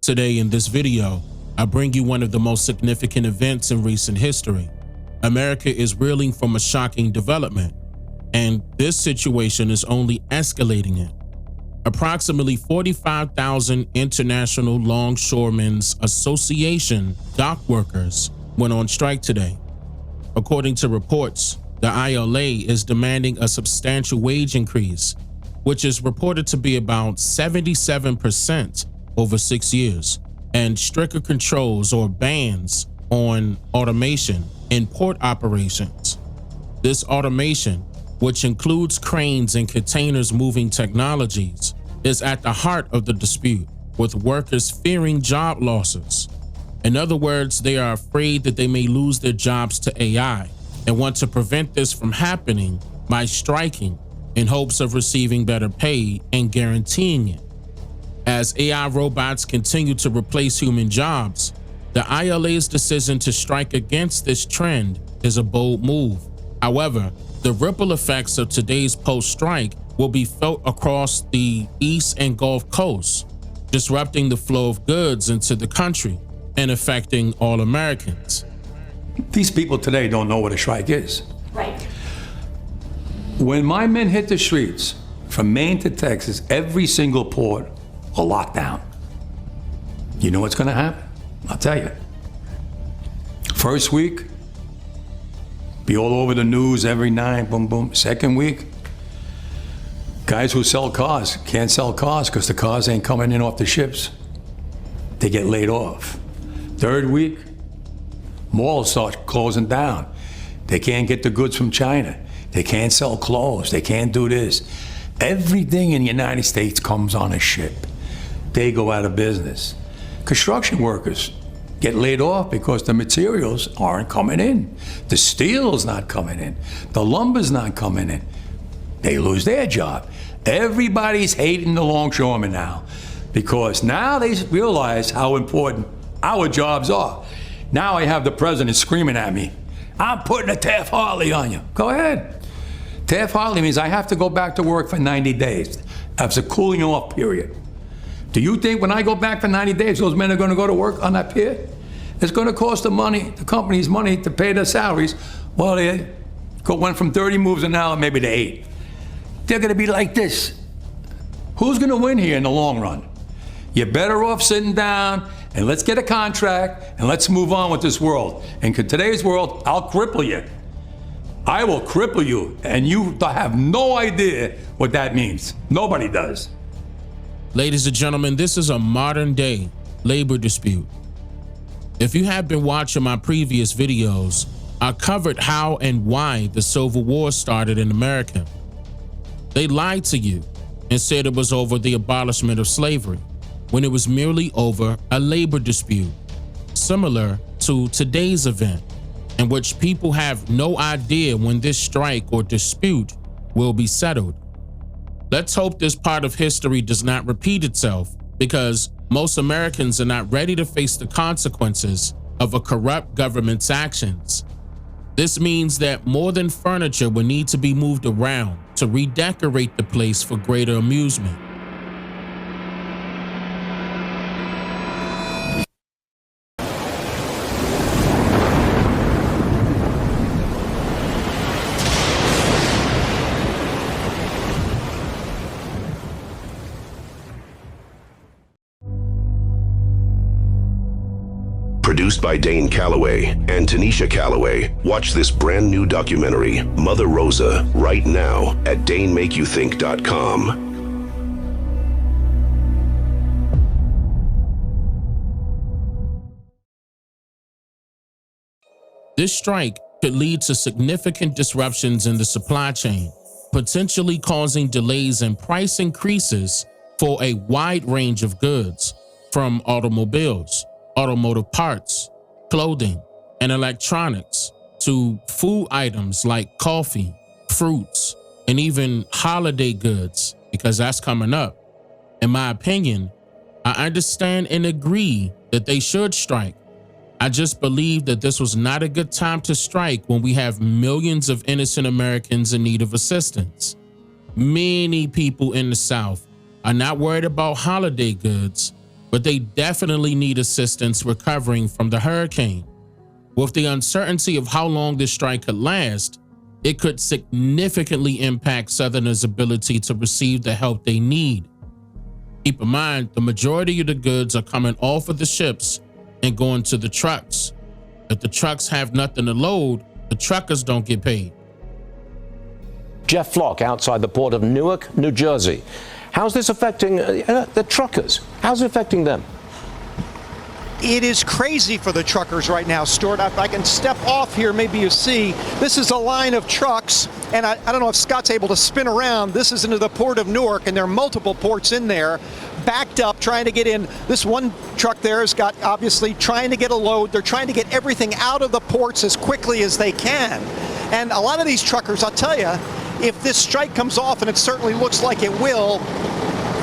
Today in this video, I bring you one of the most significant events in recent history. America is reeling from a shocking development, and this situation is only escalating it. Approximately 45,000 International Longshoremen's Association dock workers went on strike today. According to reports, the ILA is demanding a substantial wage increase, which is reported to be about 77% over 6 years, and stricter controls or bans on automation in port operations. This automation, which includes cranes and containers moving technologies, is at the heart of the dispute, with workers fearing job losses. In other words, they are afraid that they may lose their jobs to AI and want to prevent this from happening by striking in hopes of receiving better pay and guaranteeing it. As AI robots continue to replace human jobs, the ILA's decision to strike against this trend is a bold move. However, the ripple effects of today's post-strike will be felt across the East and Gulf Coast, disrupting the flow of goods into the country and affecting all Americans. These people today don't know what a strike is. Right. When my men hit the streets, from Maine to Texas, every single port will lock down. You know what's gonna happen? I'll tell you. First week, be all over the news every night, boom, boom. Second week, guys who sell cars can't sell cars because the cars ain't coming in off the ships. They get laid off. Third week, malls start closing down. They can't get the goods from China. They can't sell clothes. They can't do this. Everything in the United States comes on a ship. They go out of business. Construction workers get laid off because the materials aren't coming in. The steel's not coming in. The lumber's not coming in. They lose their job. Everybody's hating the longshoremen now because now they realize how important our jobs are. Now I have the president screaming at me, I'm putting a Taft-Hartley on you. Go ahead. Taft-Hartley means I have to go back to work for 90 days. That's a cooling off period. Do you think when I go back for 90 days, those men are going to go to work on that pier? It's going to cost the company's money to pay their salaries. Well, they went from 30 moves an hour maybe to 8. They're going to be like this. Who's going to win here in the long run? You're better off sitting down and let's get a contract and let's move on with this world. And in today's world, I'll cripple you. I will cripple you, and you have no idea what that means. Nobody does. Ladies and gentlemen, this is a modern day labor dispute. If you have been watching my previous videos, I covered how and why the Civil War started in America. They lied to you and said it was over the abolishment of slavery, when it was merely over a labor dispute, similar to today's event, in which people have no idea when this strike or dispute will be settled. Let's hope this part of history does not repeat itself, because most Americans are not ready to face the consequences of a corrupt government's actions. This means that more than furniture will need to be moved around to redecorate the place for greater amusement. Produced by Dane Calloway and Tanisha Calloway. Watch this brand new documentary, Mother Rosa, right now at DaneMakeYouThink.com. This strike could lead to significant disruptions in the supply chain, potentially causing delays and price increases for a wide range of goods, from automobiles, automotive parts, clothing, and electronics, to food items like coffee, fruits, and even holiday goods, because that's coming up. In my opinion, I understand and agree that they should strike. I just believe that this was not a good time to strike when we have millions of innocent Americans in need of assistance. Many people in the South are not worried about holiday goods, but they definitely need assistance recovering from the hurricane. With the uncertainty of how long this strike could last, it could significantly impact Southerners' ability to receive the help they need. Keep in mind, the majority of the goods are coming off of the ships and going to the trucks. If the trucks have nothing to load, the truckers don't get paid. Jeff Flock outside the port of Newark, New Jersey. How's this affecting the truckers? How's it affecting them? It is crazy for the truckers right now, Stuart. If I can step off here, maybe you see, this is a line of trucks, and I don't know if Scott's able to spin around. This is into the port of Newark, and there are multiple ports in there, backed up, trying to get in. This one truck there has got, obviously, trying to get a load. They're trying to get everything out of the ports as quickly as they can. And a lot of these truckers, I'll tell you, if this strike comes off, and it certainly looks like it will,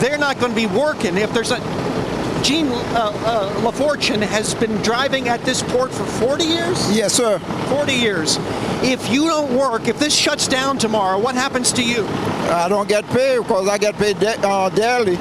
they're not going to be working. If there's a Gene LaFortune has been driving at this port for 40 years? Yes, sir. 40 years. If you don't work, if this shuts down tomorrow, what happens to you? I don't get paid because I get paid daily.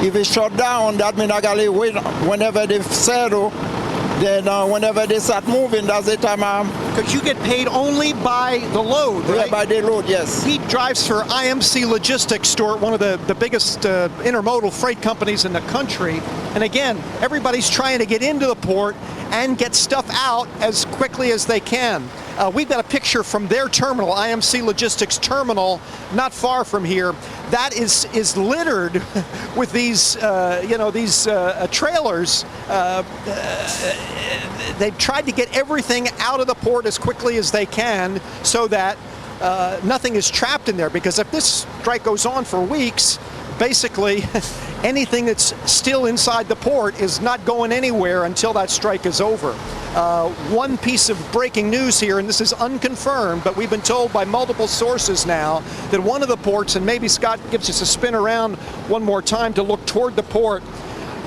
If it's shut down, that means I got to wait whenever they settle. Then whenever they start moving, that's the time I'm... Because you get paid only by the load, right? Yeah, by the load, yes. He drives for IMC Logistics, Stuart, one of the biggest intermodal freight companies in the country. And again, everybody's trying to get into the port and get stuff out as quickly as they can. We've got a picture from their terminal, IMC Logistics terminal, not far from here. That is littered with these, trailers. They've tried to get everything out of the port as quickly as they can so that nothing is trapped in there. Because if this strike goes on for weeks, basically anything that's still inside the port is not going anywhere until that strike is over. One piece of breaking news here, and this is unconfirmed, but we've been told by multiple sources now that one of the ports, and maybe Scott gives us a spin around one more time to look toward the port,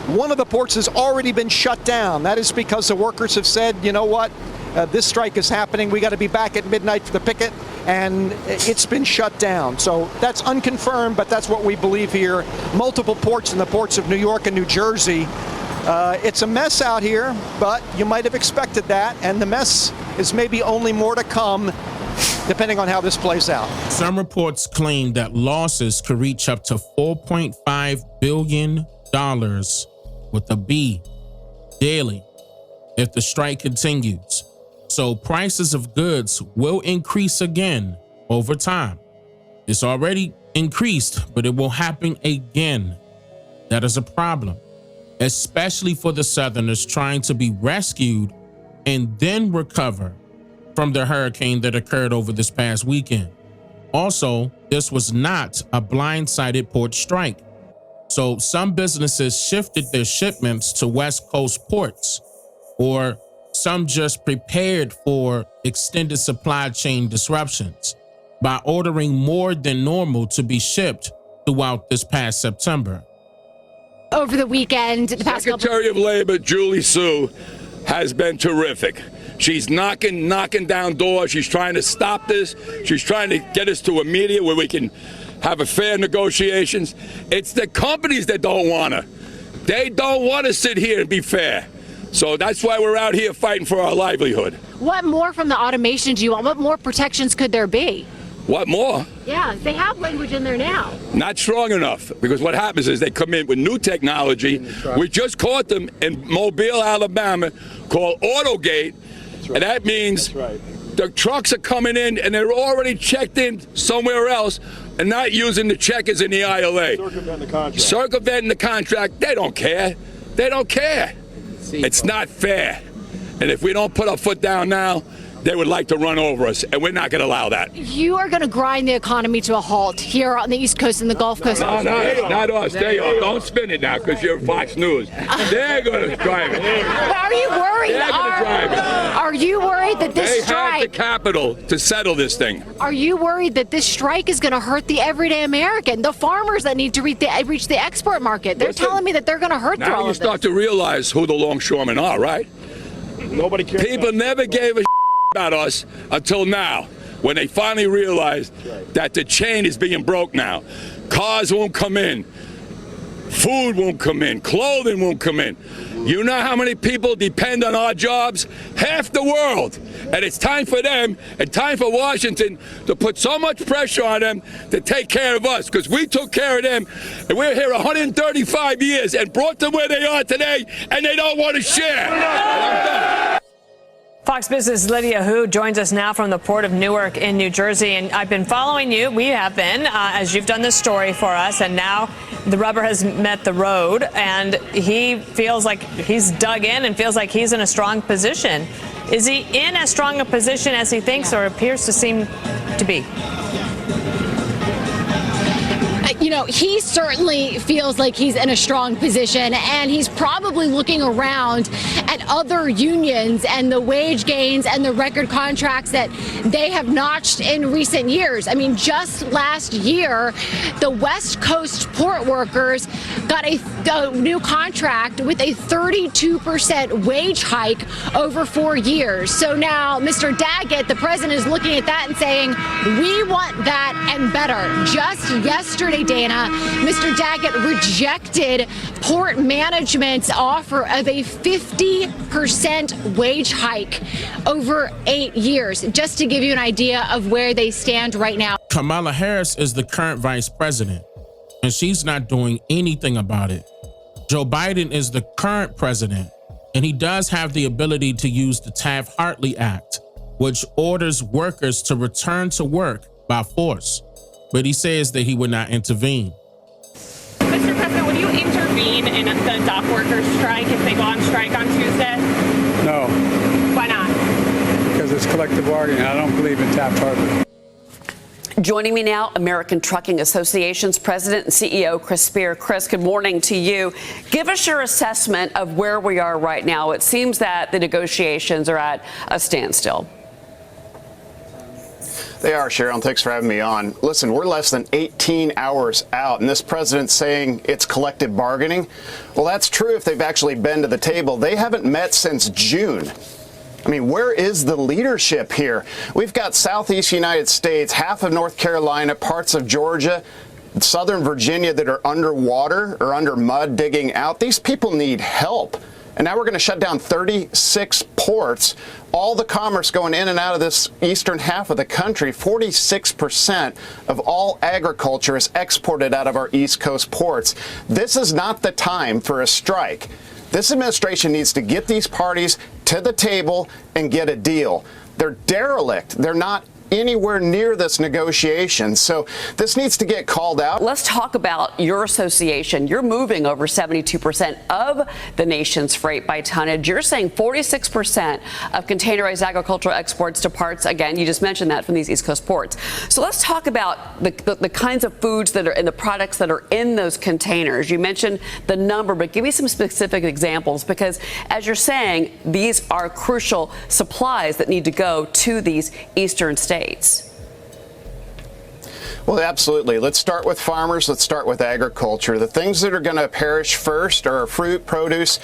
one of the ports has already been shut down. That is because the workers have said, you know what, this strike is happening, we got to be back at midnight for the picket, and it's been shut down. So that's unconfirmed, but that's what we believe here. Multiple ports in the ports of New York and New Jersey. It's a mess out here, but you might have expected that, and the mess is maybe only more to come, depending on how this plays out. Some reports claim that losses could reach up to $4.5 billion with a B daily if the strike continues. So prices of goods will increase again over time. It's already increased, but it will happen again. That is a problem, especially for the Southerners trying to be rescued and then recover from the hurricane that occurred over this past weekend. Also, this was not a blindsided port strike. So some businesses shifted their shipments to West Coast ports, or some just prepared for extended supply chain disruptions by ordering more than normal to be shipped throughout this past September. Over the weekend, the past Secretary of Labor Julie Su has been terrific. She's knocking down doors. She's trying to stop this. She's trying to get us to a media where we can have a fair negotiations. It's the companies that don't want to. They don't want to sit here and be fair. So that's why we're out here fighting for our livelihood. What more from the automation do you want? What more protections could there be? What more? Yeah, they have language in there now. Not strong enough, because what happens is they come in with new technology. We just caught them in Mobile, Alabama, called AutoGate, and that means the trucks are coming in and they're already checked in somewhere else and not using the checkers in the ILA. Circumventing the contract. They don't care. They don't care. It's not fair. And if we don't put our foot down now, they would like to run over us, and we're not going to allow that. You are going to grind the economy to a halt here on the East Coast and the Gulf Coast. No, not us. They are. Don't spin it now because you're Fox News. They're going to drive it. But are you worried? They're going to drive it. Are you worried that this strike... They have the capital to settle this thing. Are you worried that this strike is going to hurt the everyday American, the farmers that need to reach the export market? They're telling me that they're going to hurt through all of this. Now you start to realize who the longshoremen are, right? Nobody cares. People never gave a about us until now, when they finally realized that the chain is being broke now. Cars won't come in. Food won't come in. Clothing won't come in. You know how many people depend on our jobs? Half the world. And it's time for them and time for Washington to put so much pressure on them to take care of us, because we took care of them and we're here 135 years and brought them where they are today, and they don't want to share. Fox Business' Lydia Hu joins us now from the port of Newark in New Jersey. And I've been following you. We have been, as you've done this story for us. And now the rubber has met the road. And he feels like he's dug in and feels like he's in a strong position. Is he in as strong a position as he thinks or appears to seem to be? You know, he certainly feels like he's in a strong position, and he's probably looking around at other unions and the wage gains and the record contracts that they have notched in recent years. I mean, just last year, the West Coast port workers got a new contract with a 32% wage hike over 4 years. So now Mr. Daggett, the president, is looking at that and saying, we want that and better. Just yesterday, Dana, Mr. Daggett rejected port management's offer of a 50% wage hike over 8 years, just to give you an idea of where they stand right now. Kamala Harris is the current vice president, and she's not doing anything about it. Joe Biden is the current president, and he does have the ability to use the Taft-Hartley Act, which orders workers to return to work by force. But he says that he would not intervene. Mr. President, would you intervene in the dock workers' strike if they go on strike on Tuesday? No. Why not? Because it's collective bargaining. I don't believe in Taft-Hartley. Joining me now, American Trucking Association's president and CEO, Chris Spear. Chris, good morning to you. Give us your assessment of where we are right now. It seems that the negotiations are at a standstill. They are, Cheryl. Thanks for having me on. Listen, we're less than 18 hours out, and this president's saying it's collective bargaining. Well, that's true if they've actually been to the table. They haven't met since June. I mean, where is the leadership here? We've got Southeast United States, half of North Carolina, parts of Georgia, Southern Virginia that are underwater or under mud digging out. These people need help. And now we're going to shut down 36 ports, all the commerce going in and out of this eastern half of the country. 46% of all agriculture is exported out of our East Coast ports. This is not the time for a strike. This administration needs to get these parties to the table and get a deal. They're derelict. They're not anywhere near this negotiation. So this needs to get called out. Let's talk about your association. You're moving over 72% of the nation's freight by tonnage. You're saying 46% of containerized agricultural exports departs, again, you just mentioned that, from these East Coast ports. So let's talk about the kinds of foods that are and the products that are in those containers. You mentioned the number, but give me some specific examples, because as you're saying, these are crucial supplies that need to go to these eastern states. Well, absolutely. Let's start with farmers. Let's start with agriculture. The things that are going to perish first are fruit, produce.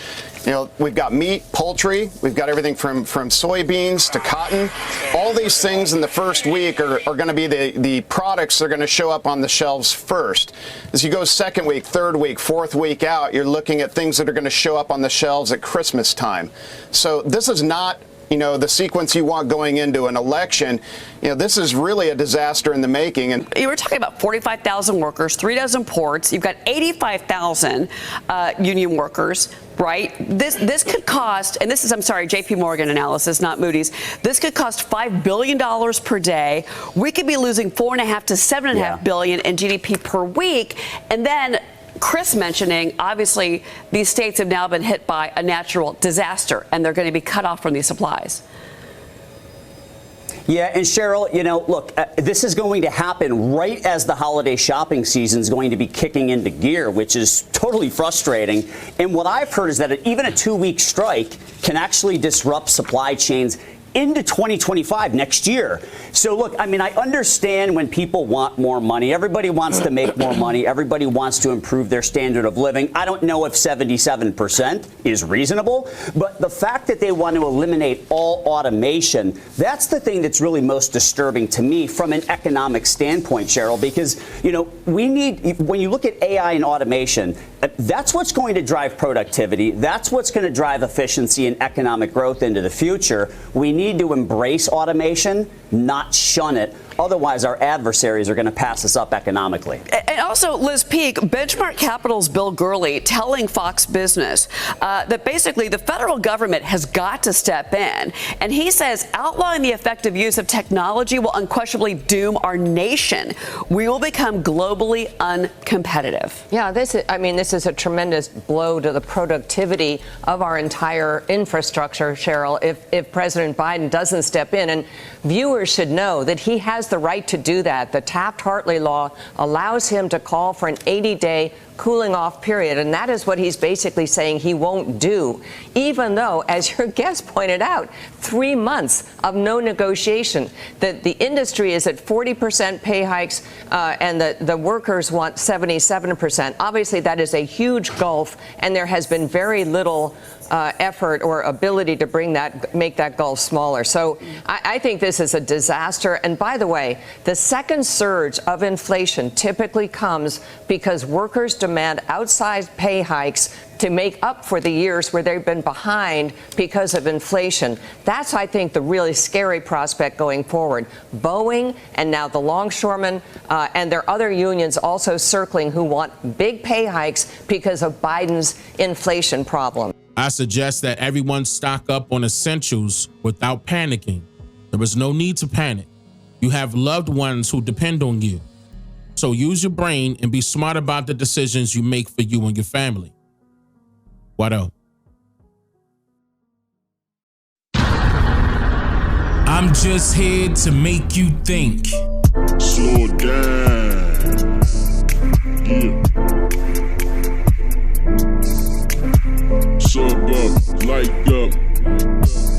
You know, we've got meat, poultry. We've got everything from soybeans to cotton. All these things in the first week are going to be the products that are going to show up on the shelves first. As you go second week, third week, fourth week out, you're looking at things that are going to show up on the shelves at Christmas time. So this is not, you know, the sequence you want going into an election. You know, this is really a disaster in the making. And you were talking about 45,000 workers, 36 ports. You've got 85,000 union workers, right? This could cost, and this is, I'm sorry, JP Morgan analysis, not Moody's. This could cost $5 billion per day. We could be losing $4.5 to $7.5 billion in GDP per week. And then Chris mentioning, obviously, these states have now been hit by a natural disaster, and they're going to be cut off from these supplies. Yeah, and Cheryl, you know, look, this is going to happen right as the holiday shopping season is going to be kicking into gear, which is totally frustrating. And what I've heard is that even a 2-week strike can actually disrupt supply chains into 2025, next year. So, look, I mean, I understand when people want more money. Everybody wants to make more money. Everybody wants to improve their standard of living. I don't know if 77% is reasonable, but the fact that they want to eliminate all automation, that's the thing that's really most disturbing to me from an economic standpoint, Cheryl, because, you know, we need, when you look at AI and automation, That's what's going to drive productivity. That's what's going to drive efficiency and economic growth into the future. We need to embrace automation, not shun it. Otherwise, our adversaries are going to pass us up economically. And also, Liz Peek, Benchmark Capital's Bill Gurley telling Fox Business that basically the federal government has got to step in. And he says outlawing the effective use of technology will unquestionably doom our nation. We will become globally uncompetitive. Yeah, this is a tremendous blow to the productivity of our entire infrastructure, Cheryl, if President Biden doesn't step in. And viewers should know that he has the right to do that. The Taft-Hartley law allows him to call for an 80-day cooling off period, and that is what he's basically saying he won't do, even though, as your guest pointed out, 3 months of no negotiation. The industry is at 40% pay hikes, and the workers want 77%. Obviously, that is a huge gulf, and there has been very little effort or ability to make that gulf smaller. So I think this is a disaster. And by the way, the second surge of inflation typically comes because workers demand outsized pay hikes to make up for the years where they've been behind because of inflation. That's, I think, the really scary prospect going forward. Boeing and now the longshoremen and their other unions also circling who want big pay hikes because of Biden's inflation problem. I suggest that everyone stock up on essentials without panicking. There is no need to panic. You have loved ones who depend on you. So use your brain and be smart about the decisions you make for you and your family. What else? I'm just here to make you think. Slow down. Yeah. Sub up, light up.